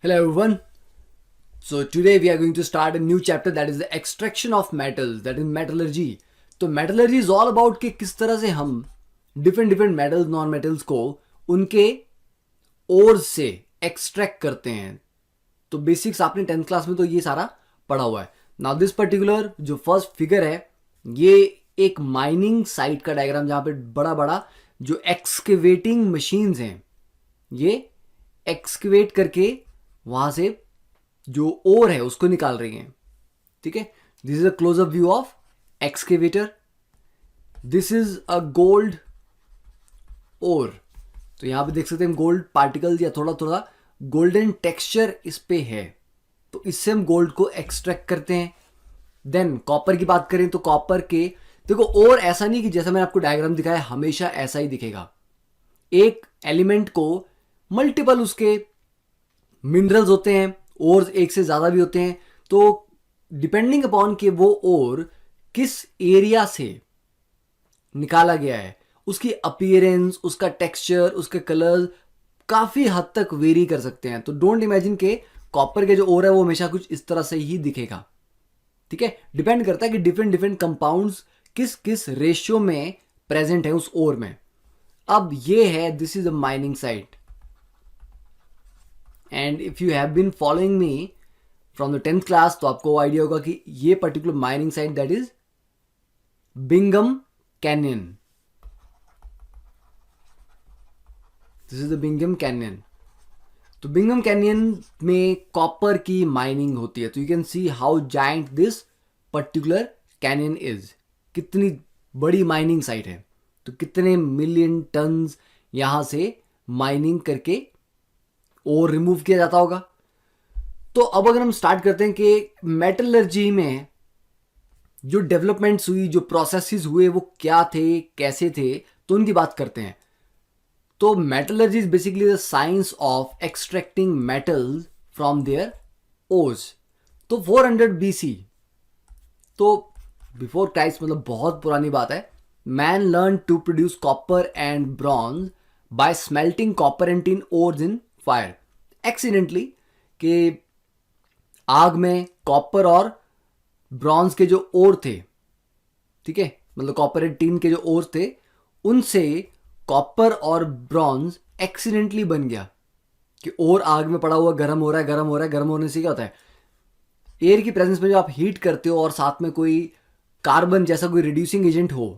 Hello everyone. So today we are going to start a new chapter that is the extraction of metals, that is metallurgy. तो metallurgy is all about कि किस तरह से हम different metals, non metals को उनके ores से extract करते हैं. तो बेसिक्स आपने 10th क्लास में तो ये सारा पढ़ा हुआ है. नाउ दिस पर्टिकुलर जो फर्स्ट फिगर है ये एक माइनिंग साइट का डायग्राम जहाँ पे बड़ा बड़ा जो एक्सकेवेटिंग मशीन्स हैं ये एक्सकेवेट करके वहां से जो ओर है उसको निकाल रही हैं. ठीक है, this is a closeup view of excavator. This is a gold ore. तो यहां पे देख सकते हैं गोल्ड पार्टिकल्स या थोड़ा थोड़ा गोल्डन टेक्सचर इस पे है. तो इससे हम गोल्ड को एक्सट्रैक्ट करते हैं. देन कॉपर की बात करें तो कॉपर के देखो और ऐसा नहीं कि जैसा मैंने आपको डायग्राम दिखाया हमेशा ऐसा ही दिखेगा. एक एलिमेंट को मल्टीपल उसके मिनरल्स होते हैं, ओर्स एक से ज़्यादा भी होते हैं. तो डिपेंडिंग अपॉन कि वो ओर किस एरिया से निकाला गया है उसकी अपीयरेंस, उसका टेक्सचर, उसके कलर्स काफ़ी हद तक वेरी कर सकते हैं. तो डोंट इमेजिन के कॉपर के जो ओर है वो हमेशा कुछ इस तरह से ही दिखेगा. ठीक है, डिपेंड करता है कि डिफरेंट कंपाउंड्स किस किस रेशियो में प्रेजेंट है उस ओर में. अब ये है, this is a mining site. And if you have been following me from the 10th class तो आपको आइडिया होगा कि ये particular mining site that is Bingham Canyon. This is the Bingham Canyon. तो बिंगम कैनियन में copper की mining होती है. तो you can see how giant this particular canyon is. कितनी बड़ी माइनिंग साइट है. तो कितने मिलियन टन्स यहां से माइनिंग करके और रिमूव किया जाता होगा. तो अब अगर हम स्टार्ट करते हैं कि मेटलर्जी में जो डेवलपमेंट्स हुई, जो प्रोसेसेस हुए वो क्या थे, कैसे थे, तो उनकी बात करते हैं. तो metallurgy is basically the science of extracting metals from their ores. तो 400 BC, तो बिफोर क्राइस्ट, मतलब बहुत पुरानी बात है. Man learn to produce copper and bronze by smelting copper and tin ores in fire. Accidentally कि आग में कॉपर और ब्रॉन्ज के जो ओर थे, ठीक है, मतलब कॉपर एंड टिन के जो ओर थे उनसे कॉपर और ब्रॉन्ज एक्सीडेंटली बन गया. कि और आग में पड़ा हुआ गर्म हो रहा है, गर्म हो रहा है, गर्म होने से क्या होता है, एयर की प्रेजेंस में जो आप हीट करते हो और साथ में कोई कार्बन जैसा कोई रिड्यूसिंग एजेंट हो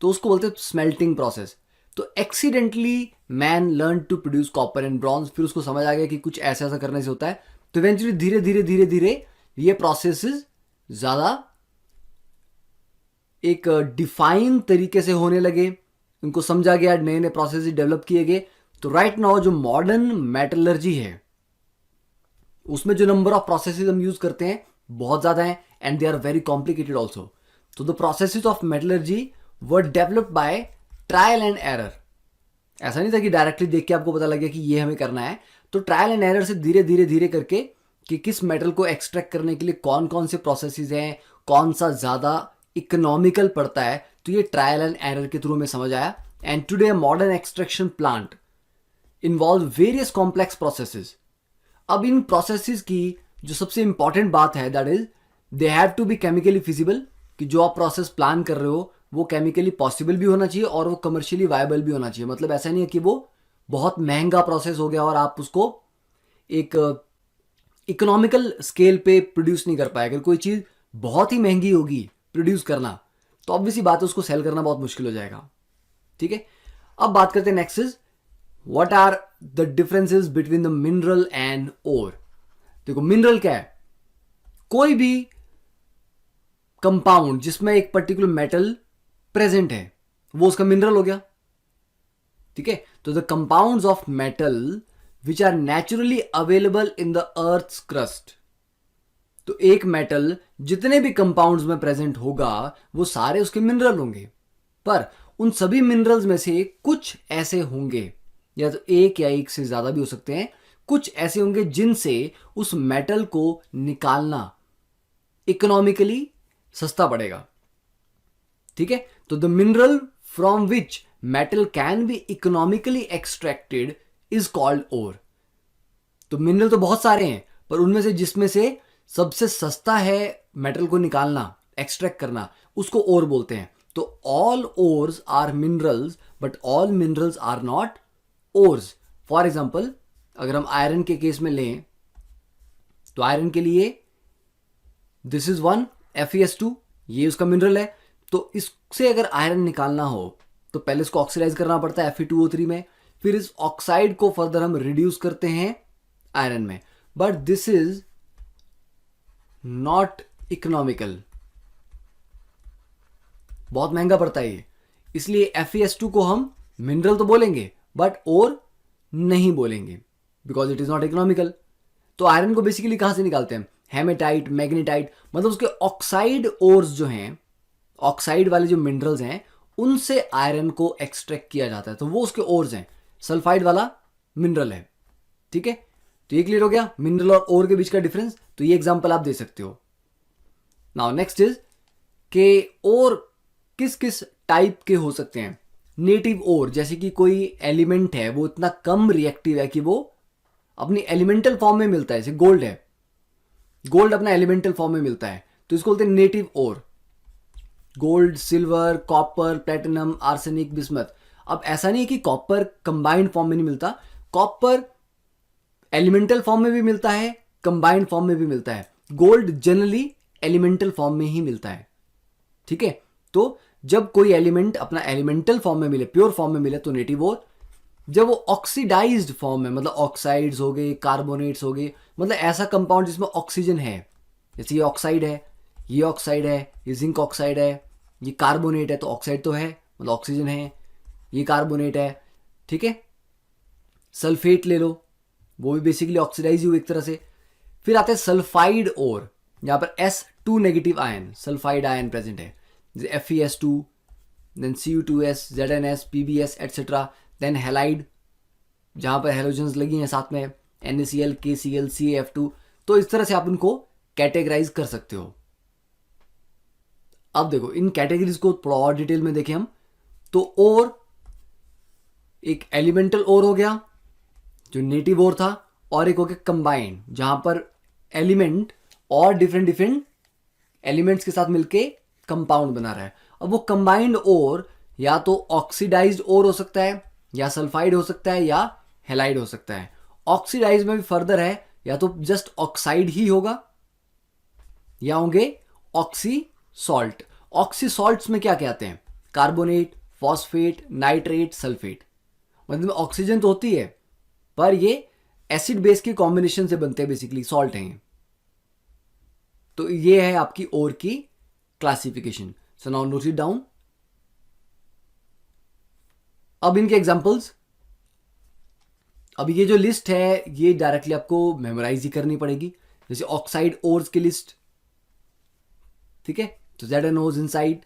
तो उसको बोलते हैं स्मेल्टिंग प्रोसेस. तो accidentally man learn to produce copper and bronze. फिर उसको समझ आ गया कि कुछ ऐसा ऐसा करने से होता है. तो इवेंचुअली धीरे धीरे धीरे धीरे ये प्रोसेसेस ज़्यादा एक डिफाइन तरीके से होने लगे. उनको समझा गया, नए नए प्रोसेस डेवलप किए गए. तो राइट नाउ जो मॉडर्न मेटलर्जी है उसमें जो नंबर ऑफ प्रोसेसेस हम यूज करते हैं बहुत ज़्यादा हैं and they are very complicated also. तो the processes of metallurgy were developed by trial and error. ऐसा नहीं था कि डायरेक्टली देख के आपको पता लग गया कि ये हमें करना है. तो ट्रायल एंड एरर से धीरे धीरे धीरे करके कि किस मेटल को एक्सट्रैक्ट करने के लिए कौन कौन से प्रोसेसेस हैं, कौन सा ज़्यादा इकोनॉमिकल पड़ता है, तो ये ट्रायल एंड एरर के थ्रू में समझ आया. And today modern extraction plant involve various complex processes. अब इन प्रोसेसेस की जो सबसे इंपॉर्टेंट बात है that is they have to be chemically feasible. कि जो आप प्रोसेस प्लान कर रहे हो वो केमिकली पॉसिबल भी होना चाहिए और वो कमर्शियली वायबल भी होना चाहिए. मतलब ऐसा नहीं है कि वो बहुत महंगा प्रोसेस हो गया और आप उसको एक इकोनॉमिकल स्केल पे प्रोड्यूस नहीं कर पाए. अगर कोई चीज़ बहुत ही महंगी होगी प्रोड्यूस करना तो ऑब्वियसली बात है उसको सेल करना बहुत मुश्किल हो जाएगा. ठीक है, अब बात करते हैं next is what are the differences between the mineral and ore. देखो मिनरल क्या है, कोई भी कंपाउंड जिसमें एक पर्टिकुलर मेटल प्रेजेंट है वो उसका मिनरल हो गया. ठीक है, तो the compounds of metal which are naturally available in the earth's crust. तो एक मेटल जितने भी कंपाउंड्स में प्रेजेंट होगा वो सारे उसके मिनरल होंगे. पर उन सभी मिनरल्स में से कुछ ऐसे होंगे, या तो एक या एक से ज्यादा भी हो सकते हैं, कुछ ऐसे होंगे जिनसे उस मेटल को निकालना इकोनॉमिकली सस्ता पड़ेगा. ठीक है, तो the mineral from which metal can be economically extracted is called ore. तो मिनरल तो बहुत सारे हैं, पर उनमें से जिसमें से सबसे सस्ता है मेटल को निकालना, एक्सट्रैक्ट करना, उसको ओर बोलते हैं। तो all ores are minerals but all minerals are not ores. For example अगर हम आयरन के केस में लें तो आयरन के लिए दिस इज वन FeS2, ये उसका मिनरल है। तो इससे अगर आयरन निकालना हो तो पहले इसको ऑक्सीडाइज करना पड़ता है Fe2O3 में, फिर इस ऑक्साइड को फर्दर हम रिड्यूस करते हैं आयरन में। But this is not economical, बहुत महंगा पड़ता है ये, इसलिए FeS2 को हम मिनरल तो बोलेंगे बट ओर नहीं बोलेंगे, because it is not economical. तो आयरन को बेसिकली कहां से निकालते हैं? हेमेटाइट, मैग्नेटाइट, मतलब उसके ऑक्साइड ओर्स जो हैं, ऑक्साइड वाले जो मिनरल्स हैं, उनसे आयरन को एक्सट्रैक्ट किया जाता है, तो वो उसके ओर्स हैं। सल्फाइड वाला मिनरल है। ठीक है, तो ये क्लियर हो गया मिनरल और ओर के बीच का डिफरेंस। तो ये एग्जांपल आप दे सकते हो। नाउ नेक्स्ट इज के ओर किस किस टाइप के हो सकते हैं? नेटिव ओर, जैसे कि कोई एलिमेंट है वो इतना कम रिएक्टिव है कि वो अपनी एलिमेंटल फॉर्म में मिलता है, जैसे गोल्ड है, गोल्ड अपना एलिमेंटल फॉर्म में मिलता है, तो इसको बोलते हैं native ore. Gold, silver, copper, platinum, arsenic, bismuth. अब ऐसा नहीं है कि कॉपर कंबाइंड फॉर्म में नहीं मिलता, कॉपर एलिमेंटल फॉर्म में भी मिलता है, कंबाइंड फॉर्म में भी मिलता है। गोल्ड जनरली एलिमेंटल फॉर्म में ही मिलता है। ठीक है, तो जब कोई एलिमेंट अपना एलिमेंटल फॉर्म में मिले, प्योर फॉर्म में मिले, तो नेटिव ओर। जब वो ऑक्सीडाइज्ड फॉर्म में, मतलब ऑक्साइड्स हो गए, कार्बोनेट्स हो गए, मतलब ऐसा कंपाउंड जिसमें ऑक्सीजन है, जैसे ये ऑक्साइड है, ये ऑक्साइड है, ये जिंक ऑक्साइड है, ये कार्बोनेट है, तो ऑक्साइड तो है, मतलब ऑक्सीजन है, ये कार्बोनेट है। ठीक है, सल्फेट ले लो, वो भी बेसिकली ऑक्सीडाइज हुई एक तरह से। फिर आते हैं सल्फाइड ओर, जहां पर S2 negative ion, sulphide ion present है, जैसे FeS2, then Cu2S, ZnS, PbS etcetera. Then halide, जहां पर हेलोजन्स लगी हैं साथ में, NaCl, KCl, CaF2। तो इस तरह से आप उनको कैटेगराइज कर सकते हो। अब देखो इन कैटेगरीज को थोड़ा और डिटेल में देखें हम, तो ओर एक एलिमेंटल ओर हो गया जो नेटिव ओर था, और एक हो गया कंबाइंड, जहां पर एलिमेंट और डिफरेंट डिफरेंट एलिमेंट्स के साथ मिलके कंपाउंड बना रहा है। अब वो कंबाइंड ओर या तो ऑक्सीडाइज्ड ओर हो सकता है, या सल्फाइड हो सकता है, या हेलाइड हो सकता है। ऑक्सीडाइज में भी फर्दर है, या तो जस्ट ऑक्साइड ही होगा, या होंगे ऑक्सी सॉल्ट। ऑक्सी सॉल्ट्स में क्या क्या आते हैं? Carbonate, phosphate, nitrate, sulphate. मतलब ऑक्सीजन तो होती है, पर ये एसिड बेस के कॉम्बिनेशन से बनते हैं, बेसिकली सॉल्ट हैं। तो ये है आपकी ओर की classification. So now note it down. अब इनके एग्जांपल्स, अब ये जो लिस्ट है ये डायरेक्टली आपको मेमोराइज ही करनी पड़ेगी, जैसे ऑक्साइड ओर्स की लिस्ट। ठीक है, तो ZnOs inside,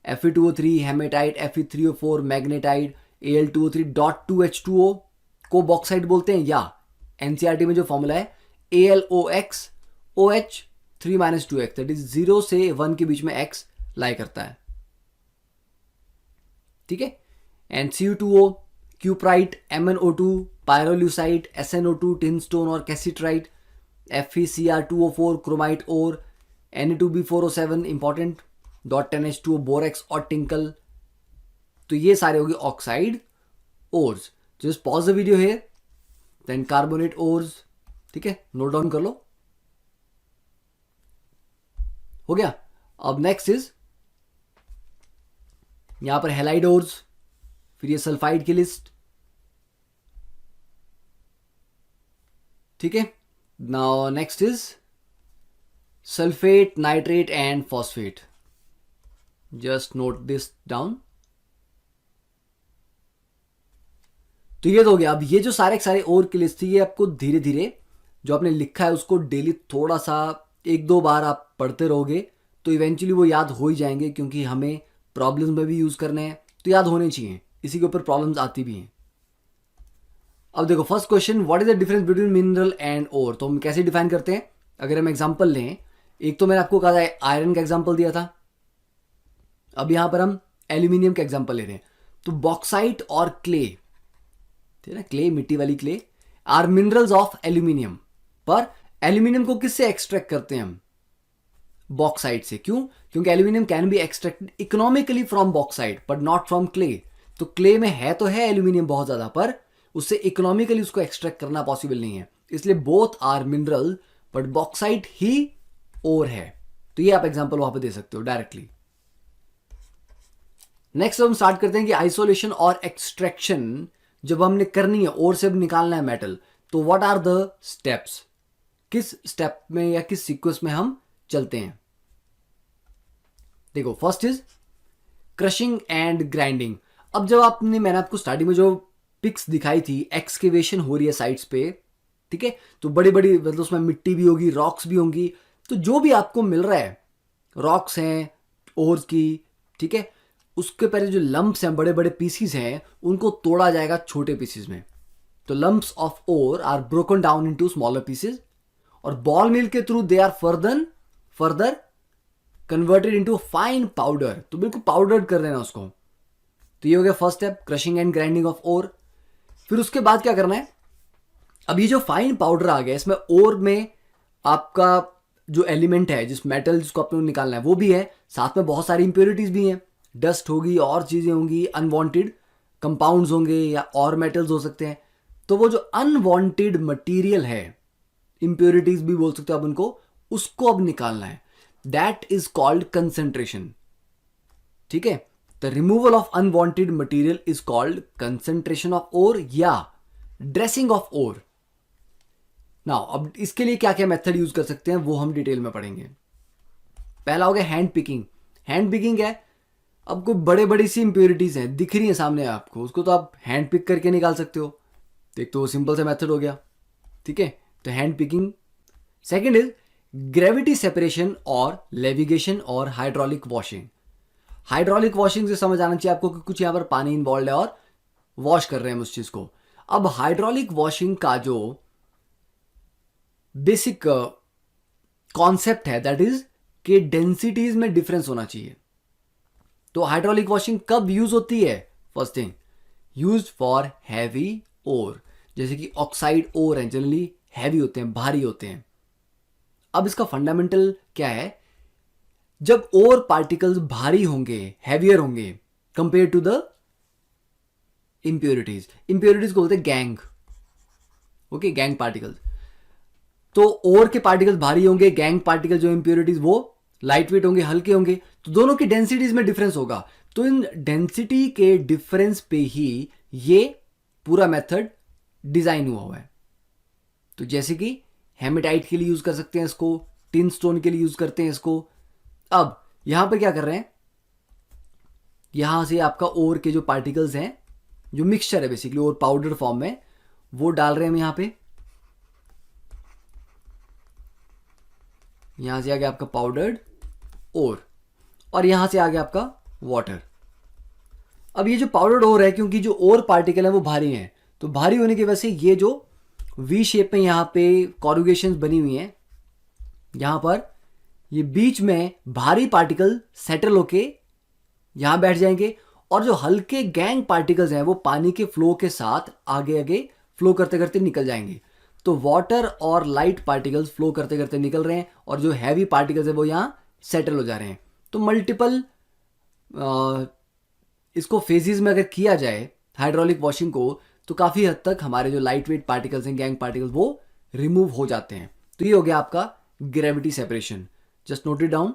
Fe2O3, haematite, Fe3O4, magnetite, Al2O3.2H2O को बॉक्साइड बोलते हैं, या NCERT में जो फॉर्मूला है AlOX OH 3-2x, that is 0 से 1 के बीच में x लाई करता है। ठीक है, and Cu2O, cuprite, MnO2, pyrolusite, SnO2, टिनस्टोन और कैसिट्राइट, FeCr2O4, क्रोमाइट और Na2B4O7 इंपॉर्टेंट, .10H2O, बोरेक्स और टिंकल। तो ये सारे हो गए oxide ores. Just pause the video here, then carbonate ores. ठीक है, नोट डाउन कर लो, हो गया। अब नेक्स्ट इज यहां पर हेलाइड ओर्स, फिर ये सल्फाइड की लिस्ट। ठीक है, now next is sulphate, nitrate and phosphate. Just note this down. तो ये तो हो गया। अब ये जो सारे सारे और की लिस्ट थी, ये आपको धीरे धीरे जो आपने लिखा है उसको डेली थोड़ा सा 1-2 बार आप पढ़ते रहोगे तो इवेंचुअली वो याद हो ही जाएंगे, क्योंकि हमें प्रॉब्लम्स में भी यूज करने हैं, तो याद होने चाहिए। इसी के ऊपर प्रॉब्लम्स आती भी हैं। अब देखो first question, what is the difference between mineral and ore? तो हम कैसे डिफाइन करते हैं? अगर हम एग्जांपल लें, एक तो मैंने आपको कहा था आयरन का एग्जांपल दिया था, अब यहां पर हम एल्यूमिनियम का एग्जांपल ले रहे हैं। तो बॉक्साइट और क्ले, ठीक है ना, क्ले मिट्टी वाली clay, are minerals of aluminium. पर एल्यूमिनियम को किससे एक्सट्रैक्ट करते हैं हम? बॉक्साइट से। क्यों? क्योंकि aluminium can be extracted economically from bauxite but not from clay. तो क्ले में है तो है एल्यूमिनियम बहुत ज्यादा, पर उससे इकोनॉमिकली उसको एक्सट्रैक्ट करना पॉसिबल नहीं है। इसलिए both are mineral but bauxite ही ओर है। तो ये आप एग्जांपल वहां पे दे सकते हो डायरेक्टली। नेक्स्ट हम स्टार्ट करते हैं कि आइसोलेशन और एक्सट्रैक्शन जब हमने करनी है, ओर से निकालना है मेटल, तो व्हाट आर द स्टेप्स? किस स्टेप में या किस सीक्वेंस में हम चलते हैं? देखो, first is crushing and grinding. अब जब मैंने आपको स्टार्टिंग में जो पिक्स दिखाई थी, एक्सकेवेशन हो रही है साइट्स पे, ठीक है, तो बड़ी बड़ी मतलब उसमें मिट्टी भी होगी, रॉक्स भी होंगी, तो जो भी आपको मिल रहा है, रॉक्स हैं ओर्स की, ठीक है, उसके पहले जो लंप्स हैं, बड़े बड़े पीसीज हैं, उनको तोड़ा जाएगा छोटे पीसीज में। तो lumps of ore are broken down into smaller pieces और बॉल मिल के थ्रू they are further converted into fine powder. तो बिल्कुल पाउडर कर देना उसको। तो ये हो गया first step, crushing and grinding of ore. फिर उसके बाद क्या करना है? अब ये जो फाइन पाउडर आ गया, इसमें ओर में आपका जो एलिमेंट है, जिस मेटल जिसको आपको निकालना है वो भी है, साथ में बहुत सारी इंप्योरिटीज भी हैं, डस्ट होगी और चीजें होंगी, अनवांटेड कंपाउंड्स होंगे या और मेटल्स हो सकते हैं। तो वो जो अनवांटेड मटेरियल है, इंप्योरिटीज भी बोल सकते हो आप उनको, उसको अब निकालना है। That is called concentration. ठीक है, the removal of unwanted material is called concentration of ore या ड्रेसिंग ऑफ ओर। नाउ अब इसके लिए क्या क्या मेथड यूज कर सकते हैं वो हम डिटेल में पढ़ेंगे। पहला हो गया हैंड पिकिंग। हैंड पिकिंग है, अब कोई बड़े बड़ी सी इंप्योरिटीज हैं, दिख रही हैं सामने आपको, उसको तो आप हैंड पिक करके निकाल सकते हो। एक तो सिंपल सा मेथड हो गया, ठीक है, तो hand picking. Second is gravity separation और लेविगेशन और हाइड्रोलिक वॉशिंग। हाइड्रोलिक वॉशिंग से समझ आना चाहिए आपको कि कुछ यहां पर पानी इन्वॉल्व है और वॉश कर रहे हैं उस चीज को। अब हाइड्रोलिक वॉशिंग का जो बेसिक कॉन्सेप्ट है दैट इज कि डेंसिटीज में डिफरेंस होना चाहिए। तो हाइड्रोलिक वॉशिंग कब यूज होती है? First thing, use for heavy ore, जैसे कि ऑक्साइड ओर है, जनरली हैवी होते हैं, भारी होते हैं। अब इसका फंडामेंटल क्या है? जब ओर पार्टिकल्स भारी होंगे, हैवियर होंगे compare to the impurities, impurities को बोलते हैं गैंग, ओके, गैंग पार्टिकल्स। तो ओर के पार्टिकल्स भारी होंगे, गैंग पार्टिकल जो इंप्योरिटीज वो लाइट वेट होंगे, हल्के होंगे, तो दोनों की डेंसिटीज में डिफरेंस होगा। तो इन डेंसिटी के डिफरेंस पे ही ये पूरा मेथड डिजाइन हुआ है। तो जैसे कि हेमेटाइट के लिए यूज कर सकते हैं इसको, टिन स्टोन के लिए यूज करते हैं इसको। अब यहां पर क्या कर रहे हैं? यहां से आपका ओर के जो पार्टिकल्स हैं, जो मिक्सचर है बेसिकली ओर पाउडर फॉर्म में, वो डाल रहे हैं हम यहां पे। यहां से आ गया आपका पाउडर्ड ओर और यहां से आ गया आपका वाटर। अब ये जो पाउडर्ड ओर है, क्योंकि जो ओर पार्टिकल है वो भारी हैं, तो भारी होने की वजह से ये जो वी शेप में यहां पे कॉरुगेशंस बनी हुई हैं, यहां पर ये बीच में भारी पार्टिकल सेटल होके यहां बैठ जाएंगे और जो हल्के गैंग पार्टिकल्स हैं वो पानी के फ्लो के साथ आगे आगे फ्लो करते करते निकल जाएंगे। तो वाटर और लाइट पार्टिकल्स फ्लो करते करते निकल रहे हैं और जो हैवी पार्टिकल्स है वो यहां सेटल हो जा रहे हैं। तो मल्टीपल इसको फेजेस में अगर किया जाए हाइड्रोलिक वॉशिंग को, तो काफी हद तक हमारे जो लाइट वेट पार्टिकल्स हैं, गैंग पार्टिकल्स, वो रिमूव हो जाते हैं। तो ये हो गया आपका gravity separation. Just note it down.